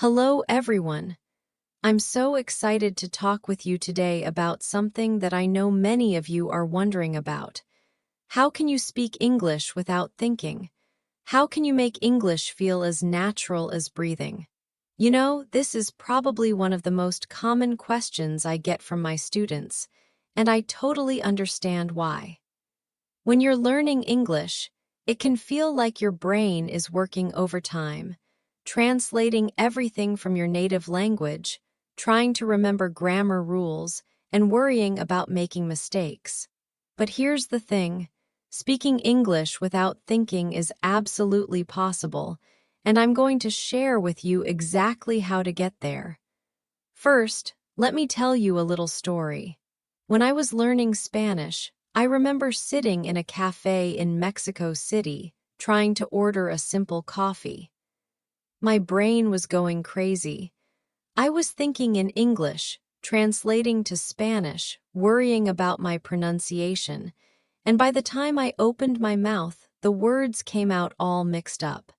Hello, everyone. I'm so excited to talk with you today about something that I know many of you are wondering about. How can you speak English without thinking? How can you make English feel as natural as breathing? This is probably one of the most common questions I get from my students, and I totally understand why. When you're learning English, it can feel like your brain is working overtime, translating everything from your native language, trying to remember grammar rules, and worrying about making mistakes. But here's the thing, speaking English without thinking is absolutely possible, and I'm going to share with you exactly how to get there. First, let me tell you a little story. When I was learning Spanish, I remember sitting in a cafe in Mexico City, trying to order a simple coffee. My brain was going crazy. I was thinking in English, translating to Spanish, worrying about my pronunciation, and by the time I opened my mouth, the words came out all mixed up.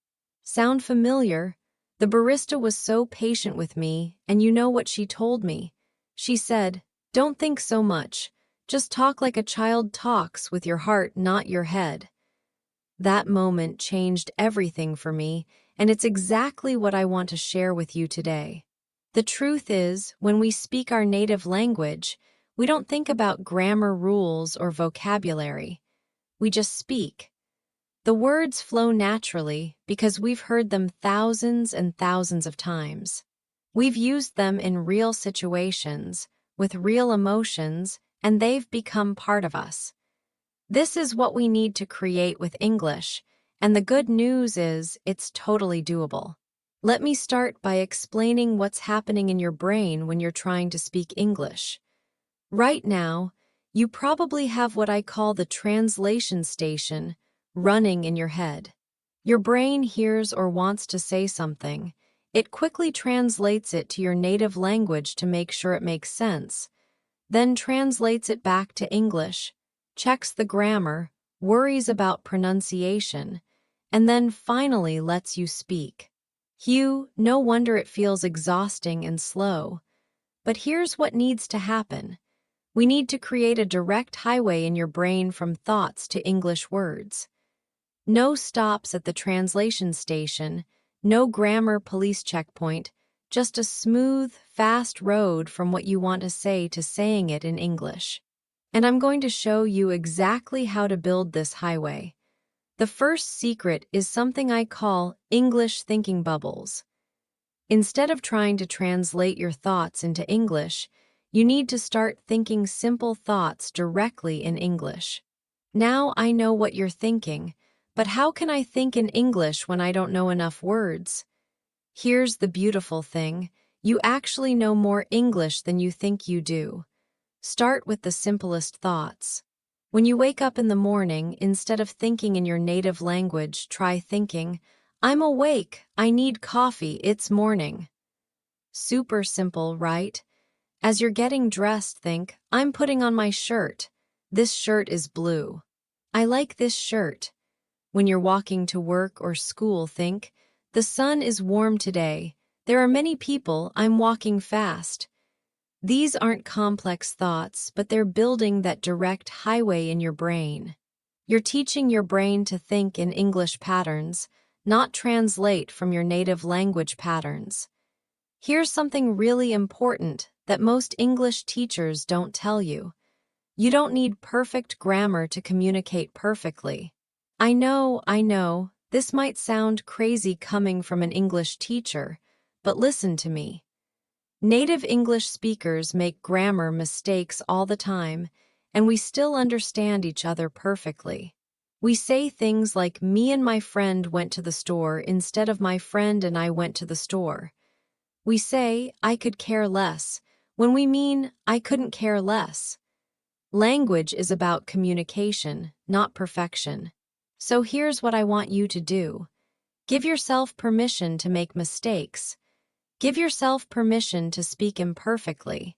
Sound familiar? The barista was so patient with me, and you know what she told me? She said, "Don't think so much. Just talk like a child talks, with your heart, not your head." That moment changed everything for me, and it's exactly what I want to share with you today. The truth is, when we speak our native language, we don't think about grammar rules or vocabulary. We just speak. The words flow naturally because we've heard them thousands and thousands of times. We've used them in real situations, with real emotions, and they've become part of us. This is what we need to create with English, and the good news is it's totally doable. Let me start by explaining what's happening in your brain when you're trying to speak English. Right now, you probably have what I call the translation station running in your head. Your brain hears or wants to say something. It quickly translates it to your native language to make sure it makes sense, then translates it back to English, checks the grammar, worries about pronunciation, and then finally lets you speak. No wonder it feels exhausting and slow. But here's what needs to happen. We need to create a direct highway in your brain from thoughts to English words. No stops at the translation station, no grammar police checkpoint, just a smooth, fast road from what you want to say to saying it in English. And I'm going to show you exactly how to build this highway. The first secret is something I call English thinking bubbles. Instead of trying to translate your thoughts into English, you need to start thinking simple thoughts directly in English. Now I know what you're thinking, but how can I think in English when I don't know enough words? Here's the beautiful thing. You actually know more English than you think you do. Start with the simplest thoughts. When you wake up in the morning, instead of thinking in your native language, try thinking, "I'm awake, I need coffee, it's morning." Super simple, right? As you're getting dressed, think, "I'm putting on my shirt. This shirt is blue. I like this shirt." When you're walking to work or school, think, "The sun is warm today. There are many people, I'm walking fast." These aren't complex thoughts, but they're building that direct highway in your brain. You're teaching your brain to think in English patterns, not translate from your native language patterns. Here's something really important that most English teachers don't tell you. You don't need perfect grammar to communicate perfectly. I know, this might sound crazy coming from an English teacher, but listen to me. Native English speakers make grammar mistakes all the time, and we still understand each other perfectly. We say things like, "Me and my friend went to the store," instead of "My friend and I went to the store." We say, "I could care less," when we mean, "I couldn't care less." Language is about communication, not perfection. So here's what I want you to do. Give yourself permission to make mistakes. Give yourself permission to speak imperfectly.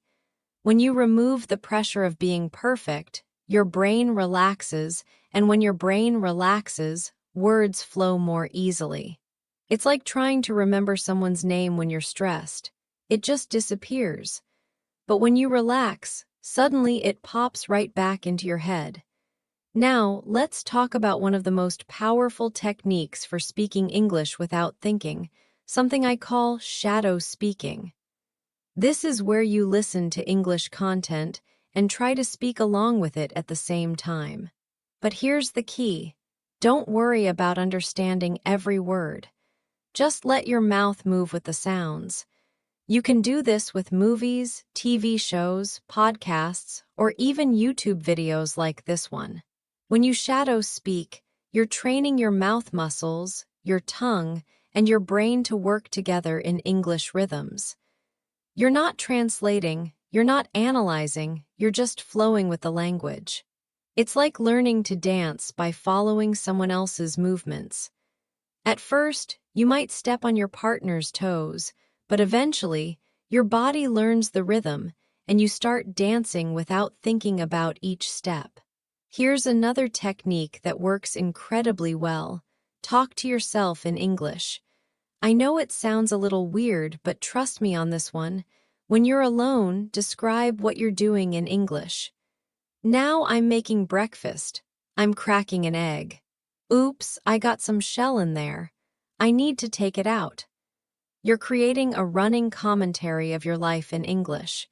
When you remove the pressure of being perfect, your brain relaxes, and when your brain relaxes, words flow more easily. It's like trying to remember someone's name when you're stressed. It just disappears. But when you relax, suddenly it pops right back into your head. Now, let's talk about one of the most powerful techniques for speaking English without thinking, something I call shadow speaking. This is where you listen to English content and try to speak along with it at the same time. But here's the key. Don't worry about understanding every word. Just let your mouth move with the sounds. You can do this with movies, TV shows, podcasts, or even YouTube videos like this one. When you shadow speak, you're training your mouth muscles, your tongue, and your brain to work together in English rhythms. You're not translating, you're not analyzing, you're just flowing with the language. It's like learning to dance by following someone else's movements. At first, you might step on your partner's toes, but eventually, your body learns the rhythm and you start dancing without thinking about each step. Here's another technique that works incredibly well. Talk to yourself in English. I know it sounds a little weird, but trust me on this one. When you're alone, describe what you're doing in English. Now I'm making breakfast. I'm cracking an egg. Oops, I got some shell in there. I need to take it out. You're creating a running commentary of your life in English.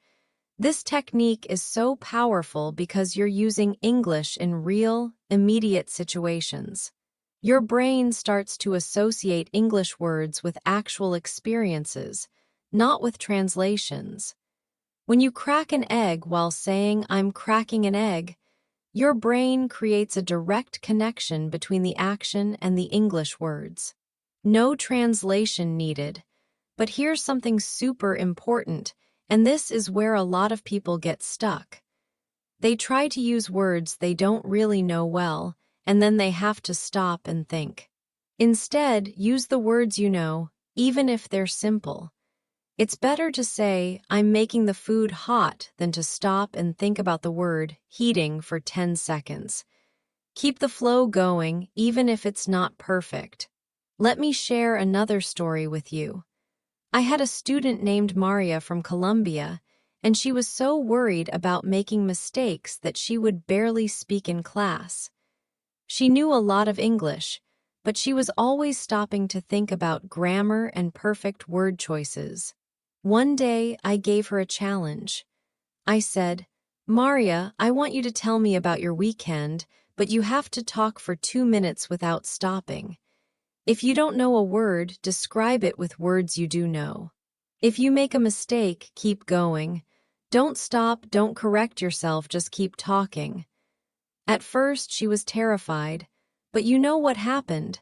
This technique is so powerful because you're using English in real, immediate situations. Your brain starts to associate English words with actual experiences, not with translations. When you crack an egg while saying, "I'm cracking an egg," your brain creates a direct connection between the action and the English words. No translation needed. But here's something super important, and this is where a lot of people get stuck. They try to use words they don't really know well, and then they have to stop and think. Instead, use the words you know, even if they're simple. It's better to say, "I'm making the food hot," than to stop and think about the word heating for 10 seconds. Keep the flow going, even if it's not perfect. Let me share another story with you. I had a student named Maria from Colombia, and she was so worried about making mistakes that she would barely speak in class. She knew a lot of English, but she was always stopping to think about grammar and perfect word choices. One day, I gave her a challenge. I said, "Maria, I want you to tell me about your weekend, but you have to talk for 2 minutes without stopping. If you don't know a word, describe it with words you do know. If you make a mistake, keep going. Don't stop, don't correct yourself, just keep talking." At first, she was terrified, but you know what happened?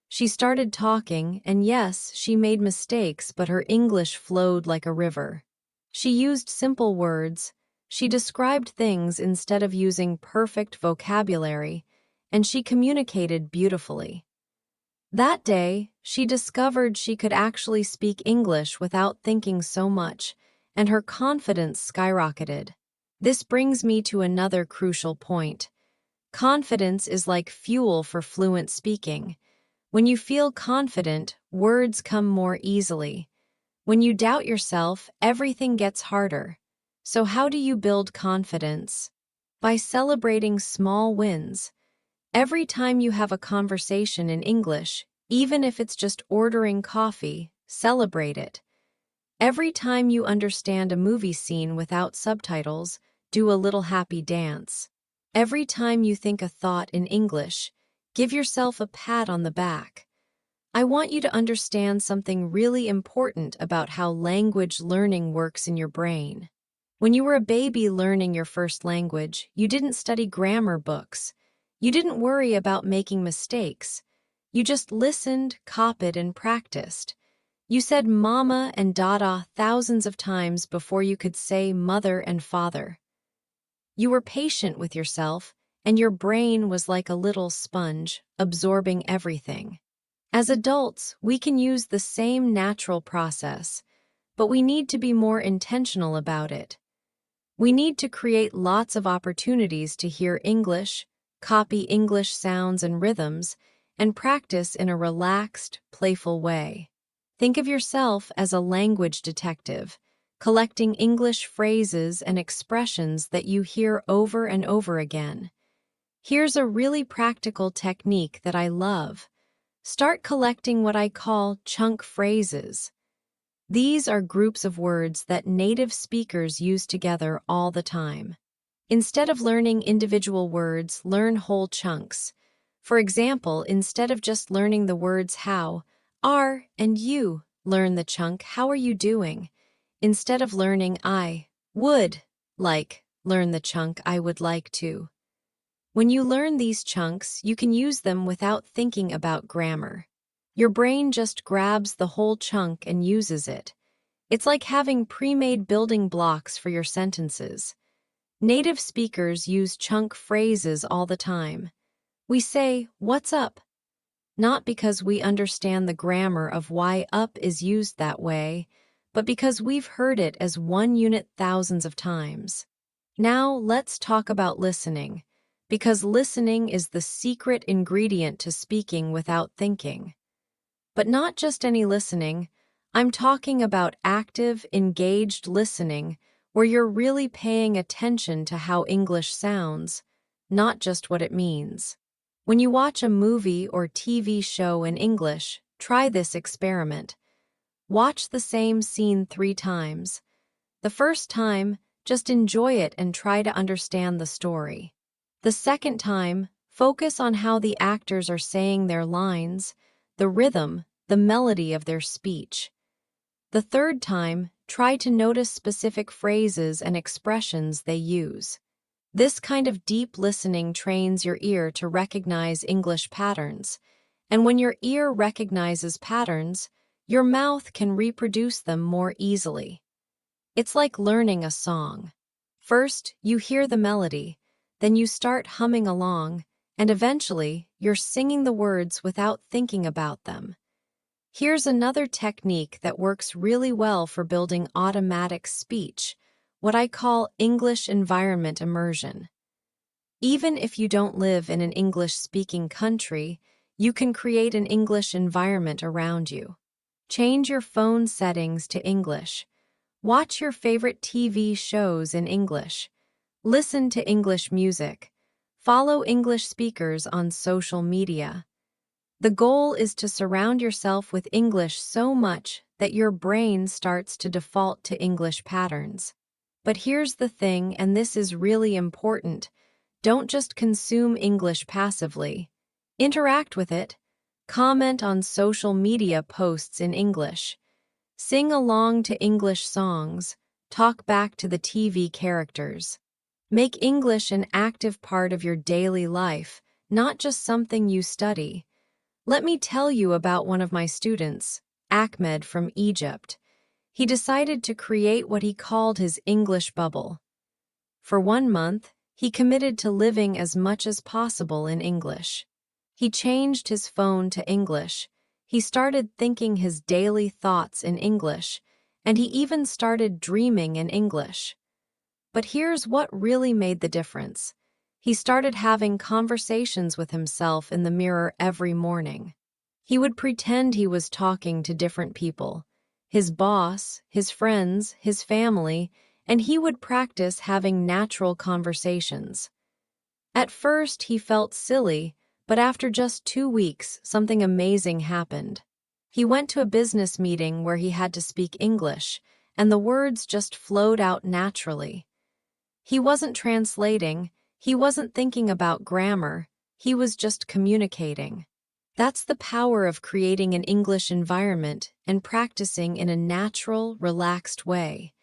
She started talking, and yes, she made mistakes, but her English flowed like a river. She used simple words, she described things instead of using perfect vocabulary, and she communicated beautifully. That day, she discovered she could actually speak English without thinking so much, and her confidence skyrocketed. This brings me to another crucial point. Confidence is like fuel for fluent speaking. When you feel confident, words come more easily. When you doubt yourself, everything gets harder. So how do you build confidence? By celebrating small wins. Every time you have a conversation in English, even if it's just ordering coffee, celebrate it. Every time you understand a movie scene without subtitles, do a little happy dance. Every time you think a thought in English, give yourself a pat on the back. I want you to understand something really important about how language learning works in your brain. When you were a baby learning your first language, you didn't study grammar books. You didn't worry about making mistakes. You just listened, copied, and practiced. You said mama and dada thousands of times before you could say mother and father. You were patient with yourself, and your brain was like a little sponge, absorbing everything. As adults, we can use the same natural process, but we need to be more intentional about it. We need to create lots of opportunities to hear English, copy English sounds and rhythms, and practice in a relaxed, playful way. Think of yourself as a language detective, collecting English phrases and expressions that you hear over and over again. Here's a really practical technique that I love. Start collecting what I call chunk phrases. These are groups of words that native speakers use together all the time. Instead of learning individual words, learn whole chunks. For example, instead of just learning the words how, are, and you, learn the chunk how are you doing. Instead of learning I would like, learn the chunk I would like to. When you learn these chunks, you can use them without thinking about grammar. Your brain just grabs the whole chunk and uses it. It's like having pre-made building blocks for your sentences. Native speakers use chunk phrases all the time. We say, "What's up?" Not because we understand the grammar of why up is used that way, but because we've heard it as one unit thousands of times. Now let's talk about listening, because listening is the secret ingredient to speaking without thinking. But not just any listening. I'm talking about active, engaged listening, where you're really paying attention to how English sounds, not just what it means. When you watch a movie or TV show in English, try this experiment. Watch the same scene 3 times. The first time, just enjoy it and try to understand the story. The second time, focus on how the actors are saying their lines, the rhythm, the melody of their speech. The third time, try to notice specific phrases and expressions they use. This kind of deep listening trains your ear to recognize English patterns, and when your ear recognizes patterns, your mouth can reproduce them more easily. It's like learning a song. First, you hear the melody, then you start humming along, and eventually, you're singing the words without thinking about them. Here's another technique that works really well for building automatic speech, what I call English environment immersion. Even if you don't live in an English-speaking country, you can create an English environment around you. Change your phone settings to English. Watch your favorite TV shows in English. Listen to English music. Follow English speakers on social media. The goal is to surround yourself with English so much that your brain starts to default to English patterns. But here's the thing, and this is really important. Don't just consume English passively. Interact with it. Comment on social media posts in English. Sing along to English songs. Talk back to the TV characters. Make English an active part of your daily life, not just something you study. Let me tell you about one of my students, Ahmed from Egypt. He decided to create what he called his English bubble. For 1 month, he committed to living as much as possible in English. He changed his phone to English. He started thinking his daily thoughts in English, and he even started dreaming in English. But here's what really made the difference. He started having conversations with himself in the mirror every morning. He would pretend he was talking to different people, his boss, his friends, his family, and he would practice having natural conversations. At first, he felt silly, but after just 2 weeks, something amazing happened. He went to a business meeting where he had to speak English, and the words just flowed out naturally. He wasn't translating, he wasn't thinking about grammar, he was just communicating. That's the power of creating an English environment and practicing in a natural, relaxed way.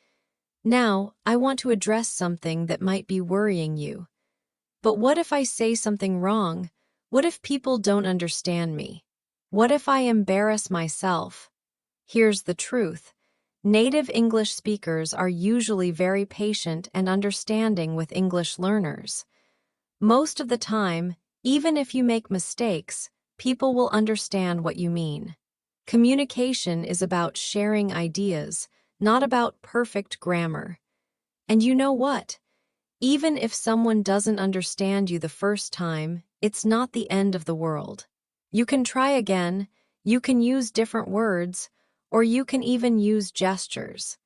Now, I want to address something that might be worrying you. But what if I say something wrong? What if people don't understand me? What if I embarrass myself? Here's the truth. Native English speakers are usually very patient and understanding with English learners. Most of the time, even if you make mistakes, people will understand what you mean. Communication is about sharing ideas, not about perfect grammar. And you know what? Even if someone doesn't understand you the first time, it's not the end of the world. You can try again, you can use different words, or you can even use gestures.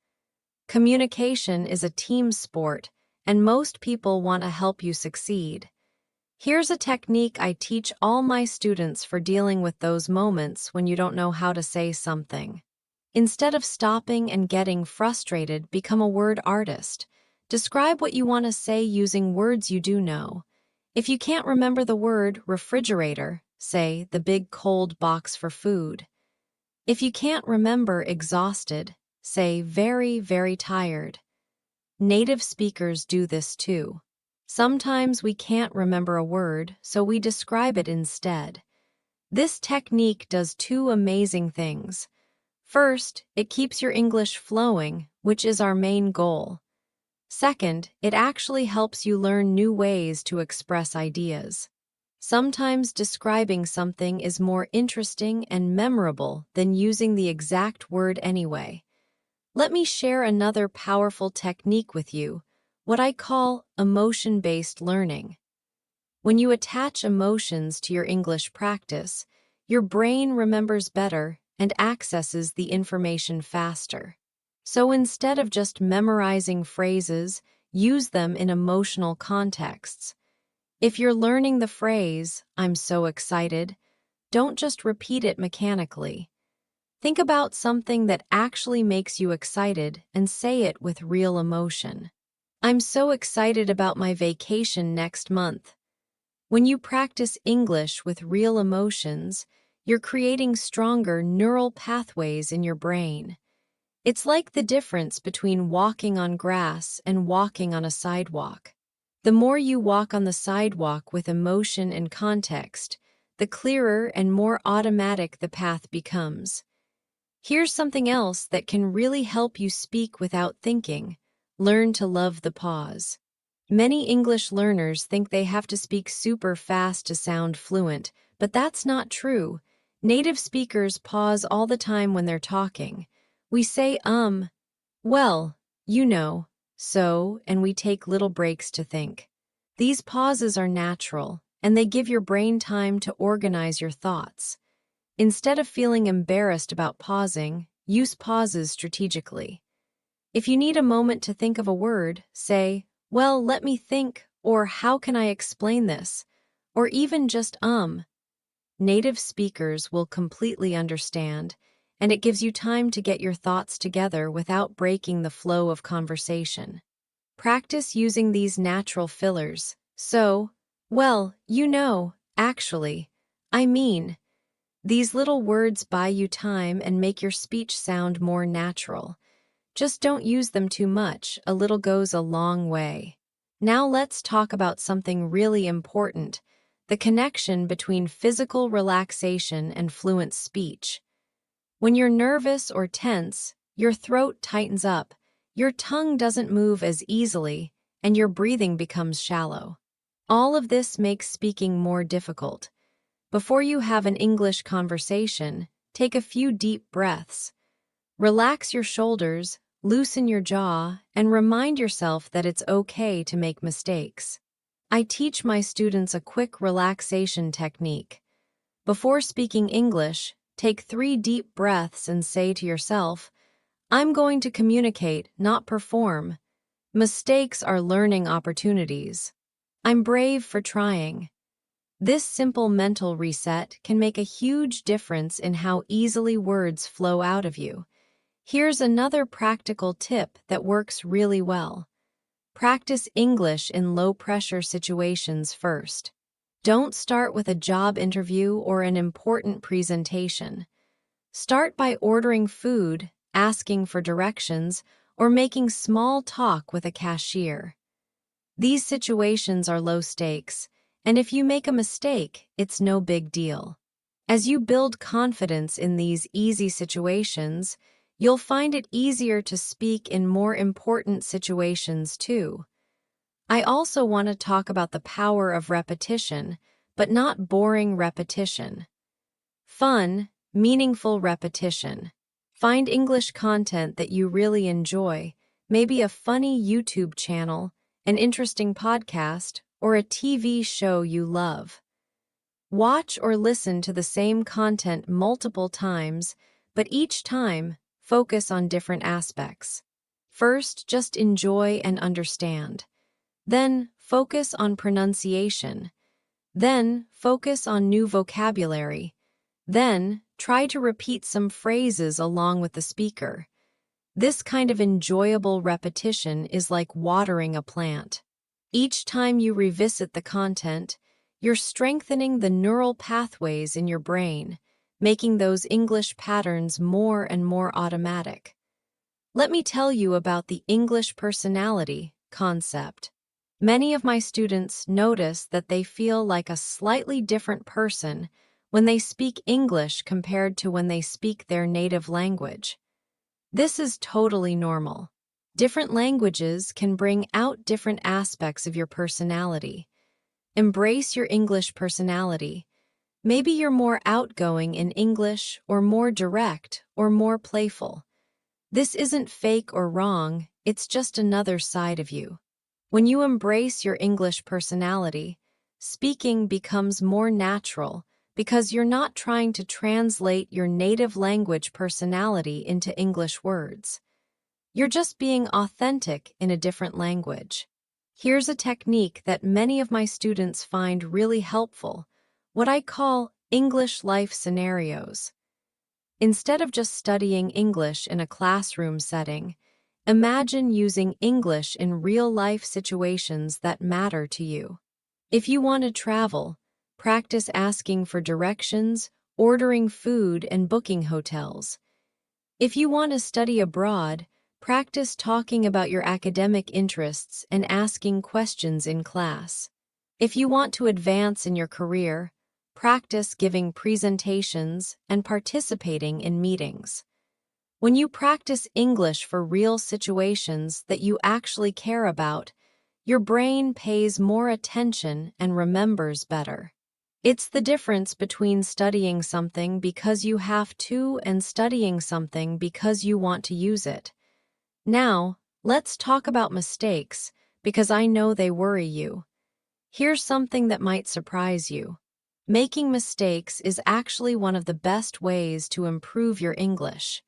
Communication is a team sport, and most people want to help you succeed. Here's a technique I teach all my students for dealing with those moments when you don't know how to say something. Instead of stopping and getting frustrated, become a word artist. Describe what you want to say using words you do know. If you can't remember the word refrigerator, say the big cold box for food. If you can't remember exhausted, say very, very tired. Native speakers do this too. Sometimes we can't remember a word, so we describe it instead. This technique does two amazing things. First, it keeps your English flowing, which is our main goal. Second, it actually helps you learn new ways to express ideas. Sometimes describing something is more interesting and memorable than using the exact word anyway. Let me share another powerful technique with you, what I call emotion-based learning. When you attach emotions to your English practice, your brain remembers better and accesses the information faster. So instead of just memorizing phrases, use them in emotional contexts. If you're learning the phrase, "I'm so excited," don't just repeat it mechanically. Think about something that actually makes you excited and say it with real emotion. "I'm so excited about my vacation next month." When you practice English with real emotions, you're creating stronger neural pathways in your brain. It's like the difference between walking on grass and walking on a sidewalk. The more you walk on the sidewalk with emotion and context, the clearer and more automatic the path becomes. Here's something else that can really help you speak without thinking. Learn to love the pause. Many English learners think they have to speak super fast to sound fluent, but that's not true. Native speakers pause all the time when they're talking. We say, well, you know, so, and we take little breaks to think. These pauses are natural, and they give your brain time to organize your thoughts. Instead of feeling embarrassed about pausing, use pauses strategically. If you need a moment to think of a word, say, "Well, let me think," or "How can I explain this?" Or even just Native speakers will completely understand, and it gives you time to get your thoughts together without breaking the flow of conversation. Practice using these natural fillers. So, "Well, you know, actually, I mean." These little words buy you time and make your speech sound more natural. Just don't use them too much, a little goes a long way. Now let's talk about something really important, the connection between physical relaxation and fluent speech. When you're nervous or tense, your throat tightens up, your tongue doesn't move as easily, and your breathing becomes shallow. All of this makes speaking more difficult. Before you have an English conversation, take a few deep breaths. Relax your shoulders, loosen your jaw, and remind yourself that it's okay to make mistakes. I teach my students a quick relaxation technique. Before speaking English, take 3 deep breaths and say to yourself, "I'm going to communicate, not perform. Mistakes are learning opportunities. I'm brave for trying." This simple mental reset can make a huge difference in how easily words flow out of you. Here's another practical tip that works really well. Practice English in low-pressure situations first. Don't start with a job interview or an important presentation. Start by ordering food, asking for directions, or making small talk with a cashier. These situations are low stakes, and if you make a mistake, it's no big deal. As you build confidence in these easy situations, you'll find it easier to speak in more important situations too. I also want to talk about the power of repetition, but not boring repetition. Fun, meaningful repetition. Find English content that you really enjoy, maybe a funny YouTube channel, an interesting podcast, or a TV show you love. Watch or listen to the same content multiple times, but each time, focus on different aspects. First, just enjoy and understand. Then, focus on pronunciation. Then, focus on new vocabulary. Then, try to repeat some phrases along with the speaker. This kind of enjoyable repetition is like watering a plant. Each time you revisit the content, you're strengthening the neural pathways in your brain, making those English patterns more and more automatic. Let me tell you about the English personality concept. Many of my students notice that they feel like a slightly different person when they speak English compared to when they speak their native language. This is totally normal. Different languages can bring out different aspects of your personality. Embrace your English personality. Maybe you're more outgoing in English, or more direct, or more playful. This isn't fake or wrong, it's just another side of you. When you embrace your English personality, speaking becomes more natural because you're not trying to translate your native language personality into English words. You're just being authentic in a different language. Here's a technique that many of my students find really helpful, what I call English life scenarios. Instead of just studying English in a classroom setting, imagine using English in real-life situations that matter to you. If you want to travel, practice asking for directions, ordering food, and booking hotels. If you want to study abroad, practice talking about your academic interests and asking questions in class. If you want to advance in your career, practice giving presentations and participating in meetings. When you practice English for real situations that you actually care about, your brain pays more attention and remembers better. It's the difference between studying something because you have to and studying something because you want to use it. Now, let's talk about mistakes, because I know they worry you. Here's something that might surprise you. Making mistakes is actually one of the best ways to improve your English.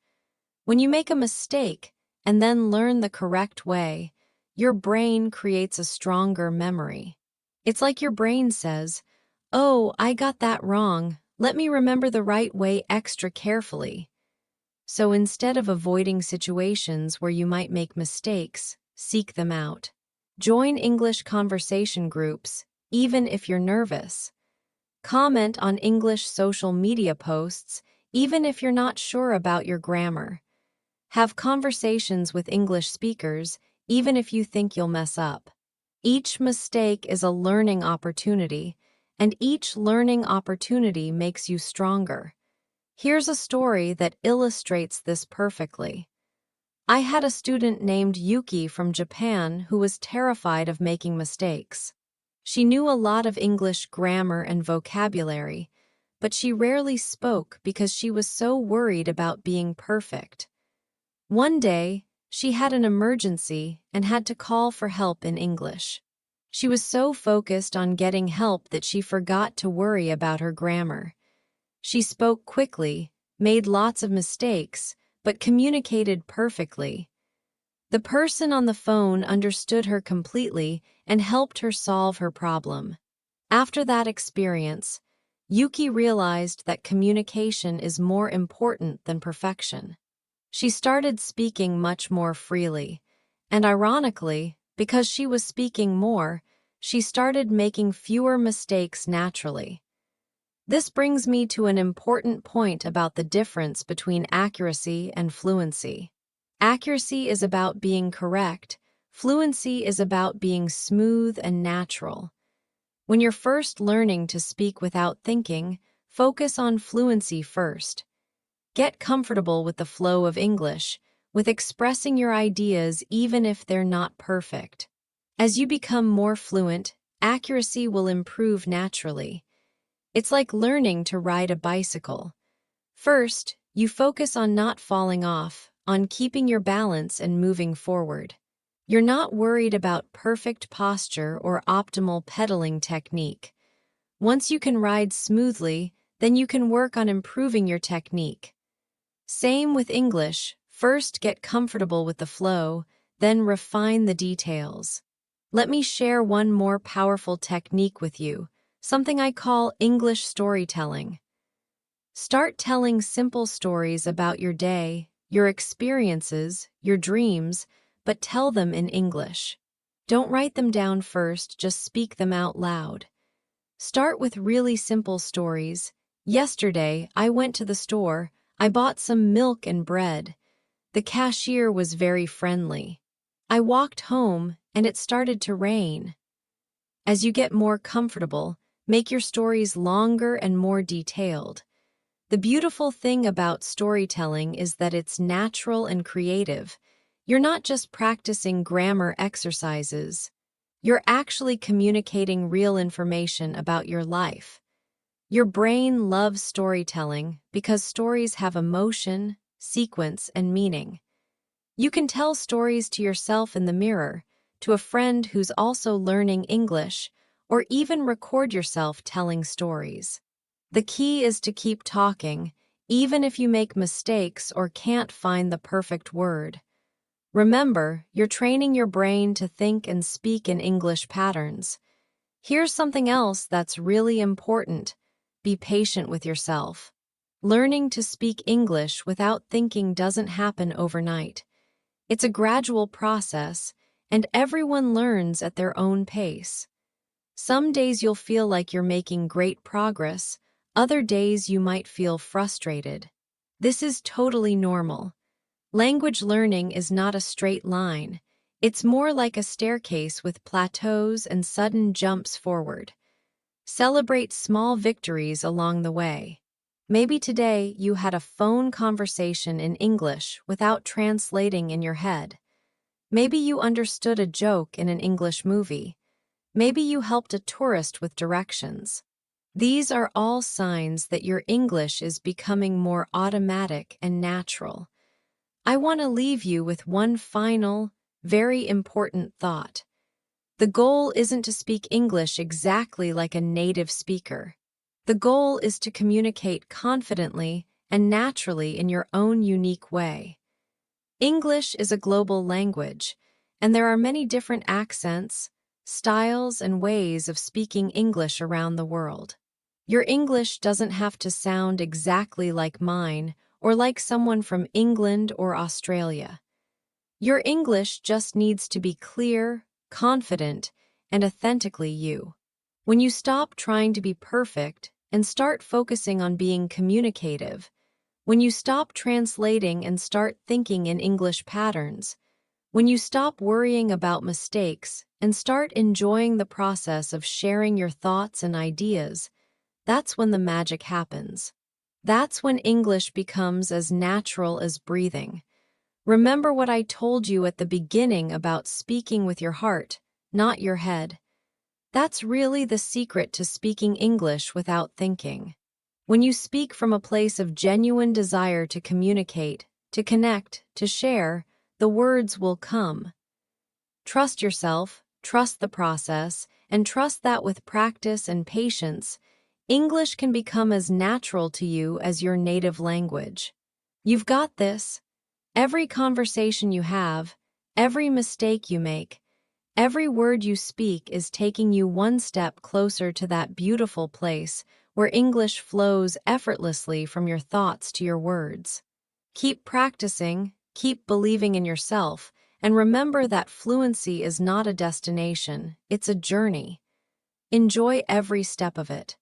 When you make a mistake and then learn the correct way, your brain creates a stronger memory. It's like your brain says, "Oh, I got that wrong. Let me remember the right way extra carefully." So instead of avoiding situations where you might make mistakes, seek them out. Join English conversation groups, even if you're nervous. Comment on English social media posts, even if you're not sure about your grammar. Have conversations with English speakers, even if you think you'll mess up. Each mistake is a learning opportunity, and each learning opportunity makes you stronger. Here's a story that illustrates this perfectly. I had a student named Yuki from Japan who was terrified of making mistakes. She knew a lot of English grammar and vocabulary, but she rarely spoke because she was so worried about being perfect. One day, she had an emergency and had to call for help in English. She was so focused on getting help that she forgot to worry about her grammar. She spoke quickly, made lots of mistakes, but communicated perfectly. The person on the phone understood her completely and helped her solve her problem. After that experience, Yuki realized that communication is more important than perfection. She started speaking much more freely, and ironically, because she was speaking more, she started making fewer mistakes naturally. This brings me to an important point about the difference between accuracy and fluency. Accuracy is about being correct, fluency is about being smooth and natural. When you're first learning to speak without thinking, focus on fluency first. Get comfortable with the flow of English, with expressing your ideas even if they're not perfect. As you become more fluent, accuracy will improve naturally. It's like learning to ride a bicycle. First, you focus on not falling off, on keeping your balance and moving forward. You're not worried about perfect posture or optimal pedaling technique. Once you can ride smoothly, then you can work on improving your technique. Same with English. First, get comfortable with the flow, then refine the details. Let me share one more powerful technique with you, something I call English storytelling. Start telling simple stories about your day, your experiences, your dreams, but tell them in English. Don't write them down first, just speak them out loud. Start with really simple stories. Yesterday, I went to the store. I bought some milk and bread. The cashier was very friendly. I walked home, and it started to rain. As you get more comfortable, make your stories longer and more detailed. The beautiful thing about storytelling is that it's natural and creative. You're not just practicing grammar exercises. You're actually communicating real information about your life. Your brain loves storytelling because stories have emotion, sequence, and meaning. You can tell stories to yourself in the mirror, to a friend who's also learning English, or even record yourself telling stories. The key is to keep talking, even if you make mistakes or can't find the perfect word. Remember, you're training your brain to think and speak in English patterns. Here's something else that's really important. Be patient with yourself. Learning to speak English without thinking doesn't happen overnight. It's a gradual process, and everyone learns at their own pace. Some days you'll feel like you're making great progress, other days you might feel frustrated. This is totally normal. Language learning is not a straight line. It's more like a staircase with plateaus and sudden jumps forward. Celebrate small victories along the way. Maybe today you had a phone conversation in English without translating in your head. Maybe you understood a joke in an English movie. Maybe you helped a tourist with directions. These are all signs that your English is becoming more automatic and natural. I want to leave you with one final, very important thought. The goal isn't to speak English exactly like a native speaker. The goal is to communicate confidently and naturally in your own unique way. English is a global language, and there are many different accents, styles, and ways of speaking English around the world. Your English doesn't have to sound exactly like mine or like someone from England or Australia. Your English just needs to be clear, confident, and authentically you. When you stop trying to be perfect and start focusing on being communicative, when you stop translating and start thinking in English patterns, when you stop worrying about mistakes and start enjoying the process of sharing your thoughts and ideas, that's when the magic happens. That's when English becomes as natural as breathing. Remember what I told you at the beginning about speaking with your heart, not your head. That's really the secret to speaking English without thinking. When you speak from a place of genuine desire to communicate, to connect, to share, the words will come. Trust yourself, trust the process, and trust that with practice and patience, English can become as natural to you as your native language. You've got this. Every conversation you have, every mistake you make, every word you speak is taking you one step closer to that beautiful place where English flows effortlessly from your thoughts to your words. Keep practicing, keep believing in yourself, and remember that fluency is not a destination, it's a journey. Enjoy every step of it.